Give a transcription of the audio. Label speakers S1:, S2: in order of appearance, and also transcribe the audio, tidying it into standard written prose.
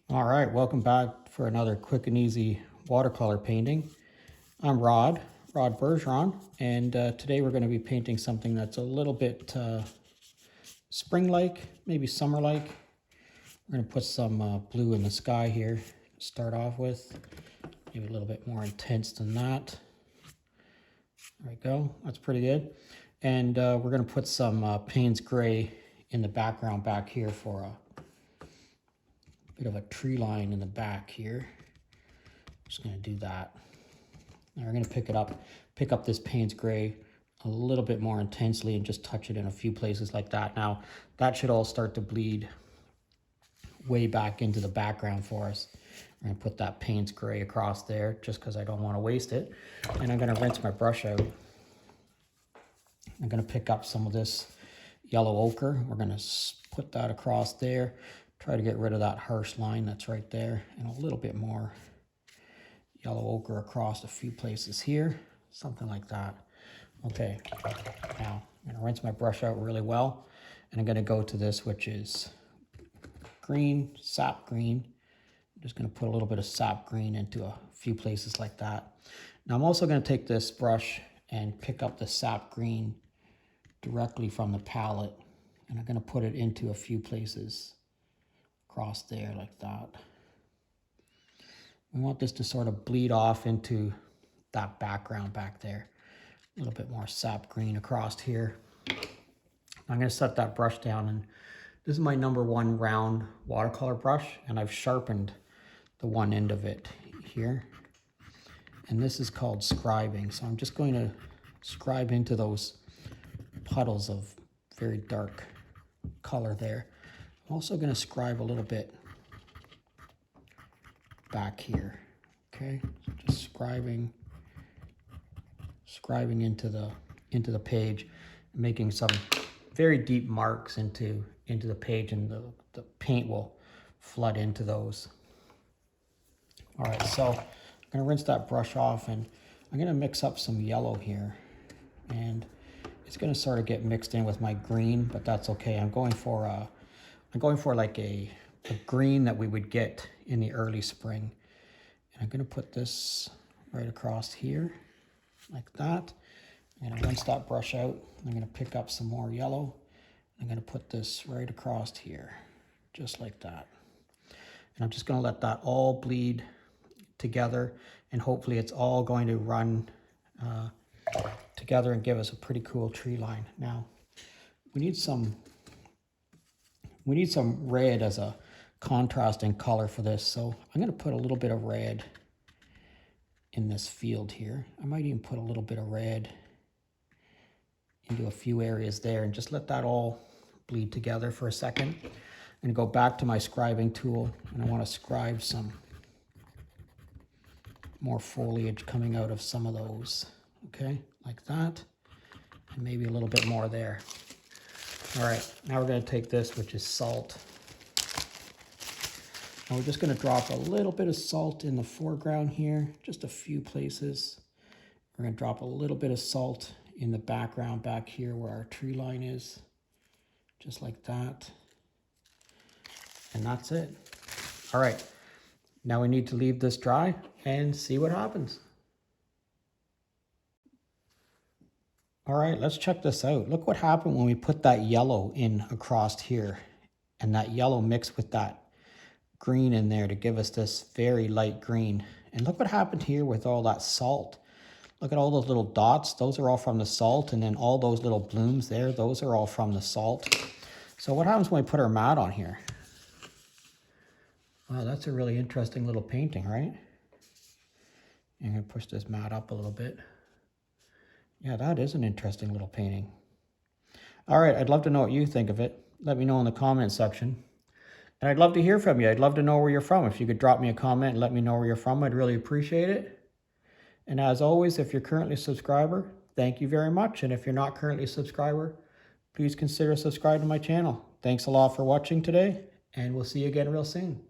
S1: All right, welcome back for another quick and easy watercolor painting. I'm Rod Bergeron, and today we're going to be painting something that's a little bit spring-like, maybe summer-like. We're going to put some blue in the sky here to start off with, maybe a little bit more intense than that. There we go, that's pretty good. And we're going to put some Payne's gray in the background back here for a bit of a tree line in the back here. Just going to do that. Now we're going to pick up this Payne's gray a little bit more intensely and just touch it in a few places like that. Now that should all start to bleed way back into the background for us. I'm going to put that Payne's gray across there just because I don't want to waste it. And I'm going to rinse my brush out. I'm going to pick up some of this yellow ochre. We're going to put that across there. Try to get rid of that harsh line that's right there, and a little bit more yellow ochre across a few places here, something like that. Okay, now I'm going to rinse my brush out really well, and I'm going to go to this, which is green, sap green. I'm just going to put a little bit of sap green into a few places like that. Now I'm also going to take this brush and pick up the sap green directly from the palette, and I'm going to put it into a few places across there like that. We want this to sort of bleed off into that background back there. A little bit more sap green across here. I'm going to set that brush down, and this is my #1 round watercolor brush, and I've sharpened the one end of it here. And this is called scribing. So I'm just going to scribe into those puddles of very dark color there. I'm also going to scribe a little bit back here. Okay, so just scribing into the page, making some very deep marks into the page, and the paint will flood into those. All right, so I'm going to rinse that brush off, and I'm going to mix up some yellow here, and it's going to sort of get mixed in with my green, but that's okay. I'm going for like a green that we would get in the early spring. And I'm going to put this right across here like that. I'm going to rinse that brush out. I'm going to pick up some more yellow. I'm going to put this right across here, just like that. And I'm just going to let that all bleed together, and hopefully it's all going to run together and give us a pretty cool tree line. Now, we need some red as a contrasting color for this. So I'm going to put a little bit of red in this field here. I might even put a little bit of red into a few areas there, and just let that all bleed together for a second. I'm going to go back to my scribing tool, and I want to scribe some more foliage coming out of some of those. Okay, like that, and maybe a little bit more there. All right, now we're going to take this, which is salt. And we're just going to drop a little bit of salt in the foreground here, just a few places. We're going to drop a little bit of salt in the background back here where our tree line is, just like that. And that's it. All right, now we need to leave this dry and see what happens. All right, let's check this out. Look what happened when we put that yellow in across here, and that yellow mixed with that green in there to give us this very light green. And look what happened here with all that salt. Look at all those little dots. Those are all from the salt, and then all those little blooms there, those are all from the salt. So what happens when we put our mat on here? Wow, that's a really interesting little painting, right? I'm going to push this mat up a little bit. Yeah, that is an interesting little painting. All right, I'd love to know what you think of it. Let me know in the comment section. And I'd love to hear from you. I'd love to know where you're from. If you could drop me a comment and let me know where you're from, I'd really appreciate it. And as always, if you're currently a subscriber, thank you very much. And if you're not currently a subscriber, please consider subscribing to my channel. Thanks a lot for watching today, and we'll see you again real soon.